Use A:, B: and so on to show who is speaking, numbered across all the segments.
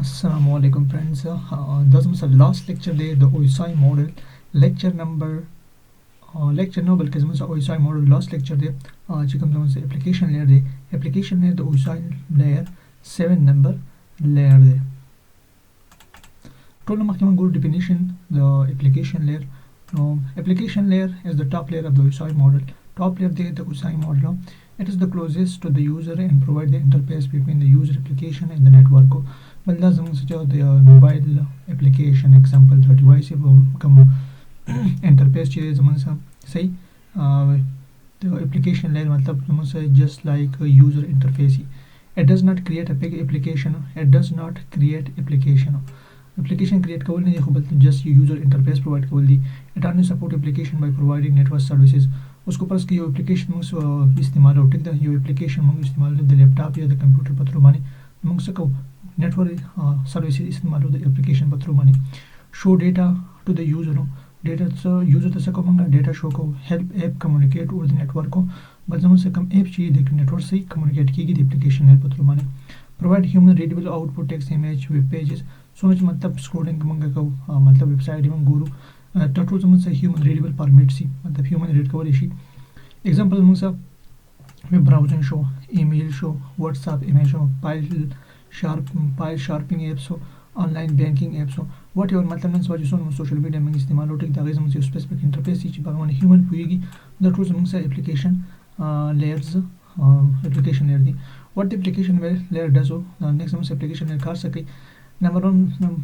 A: Assalamu alaikum friends. This was the last lecture day, the OSI model, lecture number lecture no बल्कि जब से OSI model last lecture day चिकम जब से application layer they application layer the OSI layer 7 number layer they total maximum good definition the application layer. Application layer is the top layer of the OSI model. Top layer the OSI model. It is the closest to the user and provide the interface between the user application and the network. But لازم نسجل the mobile application example the device كم interface چیز زمان سا صحیح the application layer मतलब زمان سا just like a user interface. It does not create a big application. It does not create application. Application create कवल नहीं खबर just user interface provide Kawal the. It only support application by providing network services. उसको पास की यो application मुझे इस्तेमाल हो ठीक दा यो application मुझे इस्तेमाल द laptop या द computer पत्रों मानी मुझे सको network services इस्तेमाल हो द application पत्रों मानी show data to the user data so user तो सको मंगा data show को help app communicate over the network को बस मुझे कम app चाहिए देख network से communicate की दी application है पत्रों मानी provide human readable output text image web pages सोच मतलब scrolling मंगा को मतलब website में गुरु टोटल समझ human readable format सी मतलब human read कवर इशी example मुझे web browsing show email show WhatsApp image show file sharpening apps हो online banking apps हो whatever मतलब नंस वाजी सोन social media में इस्तेमाल होते हैं ताकि समझ specific interface सी चीज़ बागवान human हुईगी the tools मुझे application layers application layer the what the application layer does हो next मुझे application layer कर सके number one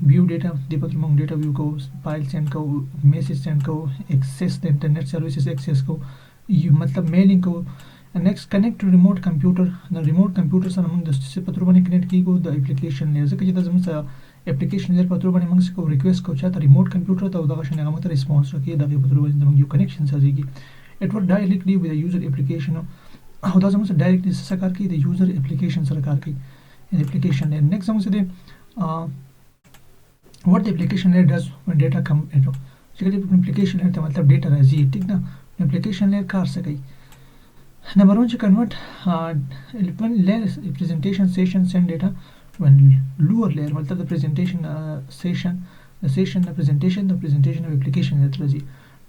A: view data दीपक मंग data view को file send को message send को access the internet services access को मतलब mailing को next connect to remote computer the remote computer sir मंग से पत्रों बने connect की को the application layer से कि जितना जम सा application layer पत्रों बने मंग से को request को चाहता remote computer तो उधर का शने का मतलब response रखिए दागे पत्रों बने जम you connection साजी it would directly with the user application उधर जम से directly से सकार की the user application सरकार की application layer next जम से दे what the application layer does when data come into chicken application layer तो मतलब data राजी ठीक ना application layer कार सके number one to convert when layer presentation session send data when lower layer मतलब the presentation session the presentation of application layer राजी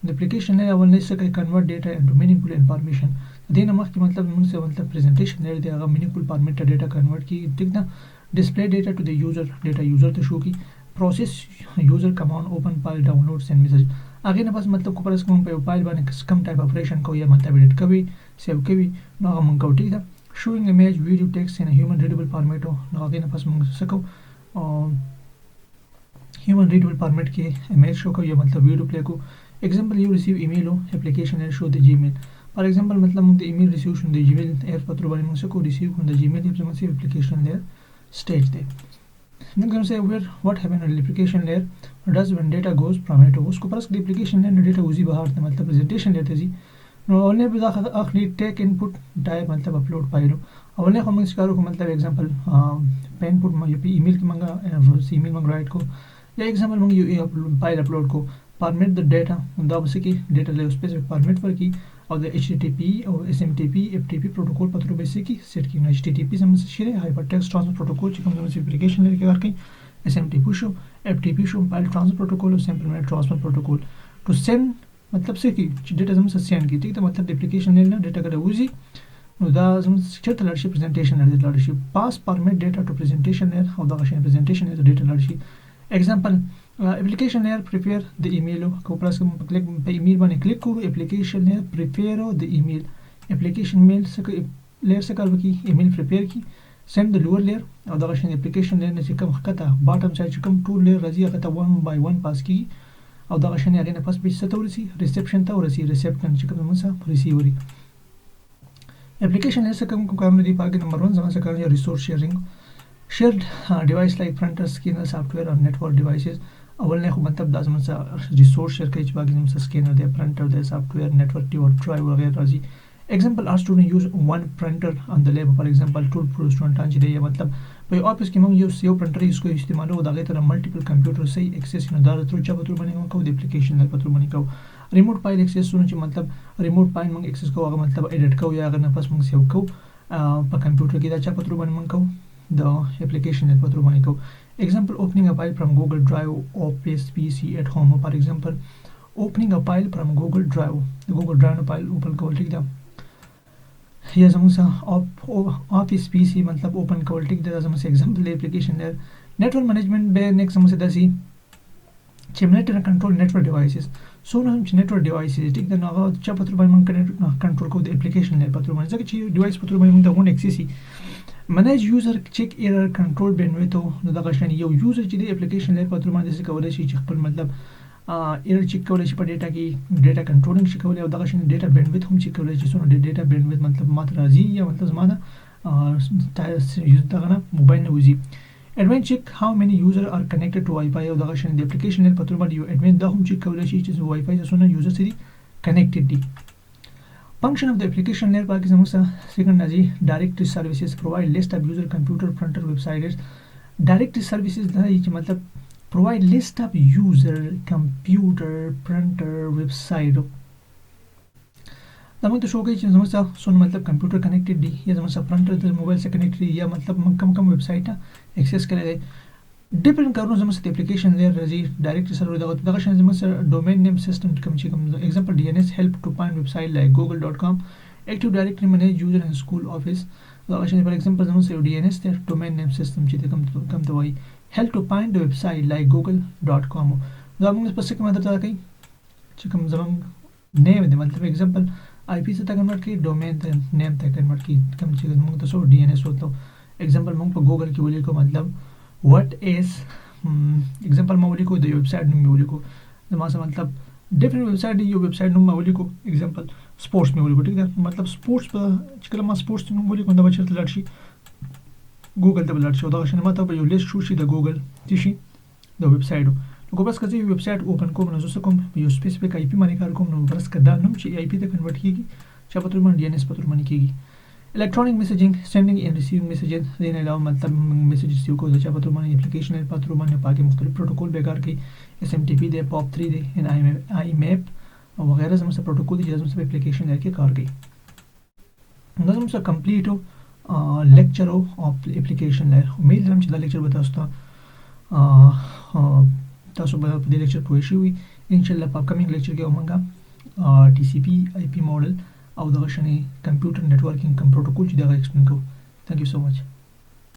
A: the application layer अवल नहीं सके convert data into meaningful information देना मख मतलब मुझसे मतलब presentation layer दे अगर meaningful format data convert की ठीक ना display data to the user data user तो show की process user command open file download send message आगे ना बस मतलब को परस कौन पे file बने कम type operation को या मतलब edit कभी save कभी ना हम मंगाओ ठीक है showing image video text in a human readable format हो ना आगे ना बस मंग सको human readable format के image show को या मतलब video play को example you receive email हो application and show the Gmail for example मतलब मंग email receive from the Gmail app पत्रों बने मंग सको receive from the Gmail app से मंग application layer stage they I'm going to say where what happens on the application layer does when data goes from it उसको परस the application layer data उसी बाहर था मतलब presentation layer थी और भी दाखिल आखिरी take input type मतलब upload file और हम इसका को मतलब example pen put में ये email की मंगा email मंगा write को या example मंग ये file upload को format the data दाब से की data layer specific format पर की और the HTTP और SMTP FTP प्रोटोकॉल पत्रों बेसिक की सेट की HTTP समझ share hypertext transfer protocol chicken समझ एप्लीकेशन लेके करके SMTP show FTP show file transfer protocol और सैंपल में ट्रांसफर प्रोटोकॉल टू सेंड मतलब से की डेटा समझ सेंड की ठीक है मतलब एप्लीकेशन लेना डेटा का यूजी दा समझ क्षेत्र लड़शी प्रेजेंटेशन लड़शी पास format data to presentation layer और दा का प्रेजेंटेशन है डेटा लड़शी example application layer prepare the email को प्लस क्लिक पे email बने क्लिक करो application layer prepare the email application mail से layer से कर की email prepare की send the lower layer और दगाशन application layer ने चिकम खता bottom side चिकम two layer रजी खता one by one पास की और दगाशन यानी ना पास भी सतोरसी reception था और reception चिकम मुसा receiver application layer से कम काम दी पाके number 1 समझ कर resource sharing shared device like printer scanner software or network devices अवल ने को मतलब दास में रिसोर्स शेयर के बाकी में स्कैनर दे प्रिंटर दे सॉफ्टवेयर नेटवर्क ड्राइव वगैरह राजी example are student use one printer on the lab for example tool for student आंच दे मतलब भाई ऑफिस के में यूज यो प्रिंटर इसको इस्तेमाल हो दागे तरह मल्टीपल कंप्यूटर से एक्सेस इन दार थ्रू चाबो थ्रू बने को एप्लीकेशन ले पत्रो बने को रिमोट फाइल एक्सेस सुन मतलब रिमोट फाइल में एक्सेस को अगर मतलब एडिट को या अगर ना पास में सेव को पर कंप्यूटर की दा चाबो थ्रू बने को the application that patru maniko example opening a file from Google Drive or paste PC at home. For example opening a file from Google Drive د Google Drive نه فایل اوپن کول ټیک ده یا زموږ سره آفیس پی سی مطلب اوپن کول ټیک ده دا زموږ اگزامپل دی اپلیکیشن لر نیټورک مینجمنٹ به نیکسٹ زموږ داسي چې مونیټر کنټرول نیټورک ډیوایسز سو نه چې نیټورک ډیوایسز ټیک ده نو هغه چې په تر باندې کنټرول کوو د اپلیکیشن لر په تر باندې ځکه چې ډیوایس په تر باندې موږ دغه اکسس شي manage user check error control bandwidth نو دغه شان یو یوزر چې د اپلیکیشن لر په تر باندې څه کولای شي چې خپل مطلب ایرر چیک کولای شي په ډیټا کې ډیټا کنټرولینګ شي کولای او دغه شان ډیټا بینډویث هم چیک کولای شي څونه ډیټا بینډویث مطلب ماته راځي یا مطلب زما نه یوز دغه نه موبایل نه وځي admin check how many user are connected to Wi-Fi او دغه شان د اپلیکیشن لر په تور باندې یو admin دا هم چیک کولای شي چې Wi-Fi څونه یوزر سره connected دي function of the application layer باقي زموږ سره second راځي directory services provide list of user computer printer websites directory services دا چې مطلب provide list of user computer printer website دا موږ ته شو کوي چې زموږ سره څونه مطلب کمپیوټر کنیکټډ دي یا زموږ سره پرنټر د موبایل سره کنیکټ دي یا مطلب موږ کم ویب سایټ اکسس کړی دی ډیپند کارونه زموږ سره اپلیکیشن لري راځي ډایرکټ سره دغه شان زموږ سره ډومین نیم سیستم کوم چې کوم ایگزامپل DNS help to find website like google.com active directory manage user and school office دغه شان فار ایگزامپل زموږ سره DNS ته ډومین نیم سیستم چې کوم ته وایي help to find the website like google.com دا موږ په څه کې مدد راکړي چې کوم زموږ نیم دی مطلب ایگزامپل IP څه ته کنورټ کړي ډومین ته نیم ته کنورټ کړي کوم چې موږ تاسو DNS وته ایگزامپل موږ په ګوګل کې ولیکو مطلب what is ایگزامپل ما ولیکو د ویب سایټ نوم ولیکو زما څه مطلب ډیفرنٹ ویب سایټ یو ویب سایټ نوم ما ولیکو ایگزامپل سپورټس مې ولیکو ټیک ده مطلب سپورټس په چې کله ما سپورټس نوم ولیکو دا به چیرته لاړ شي ګوګل ته لاړ شي او دغه شان ماته به یو لیست شو شي د ګوګل چې شي د ویب سایټو نو بس کله ویب سایټ اوپن کوم نو زه کوم یو سپیسیفیک IP باندې کار کوم نو بس کدا نوم چې IP ته کنورټ کیږي چې په تور باندې DNS په تور باندې کیږي electronic messaging sending and receiving messages دین علاوه مطلب میسیجز یو کو د چا په تور باندې اپلیکیشن په تور باندې پاکي مختلف پروتوکول به کار کوي SMTP دی POP3 دی ان IMAP او وغیرہ زموږ سره پروتوکول دي چې زموږ سره اپلیکیشن لري کې کار کوي نو زموږ سره کمپلیټ لیکچر او اپلیکیشن لري امید لرم چې دا لیکچر به تاسو ته تاسو به په دې لیکچر پوه شئ ان شاء الله په اپکمینګ لیکچر کې موږ TCP IP ماډل او دغه شنه کمپیوټر نتورکینګ کوم پروتوکول چې دغه ایکسپلین کوو. Thank you so much.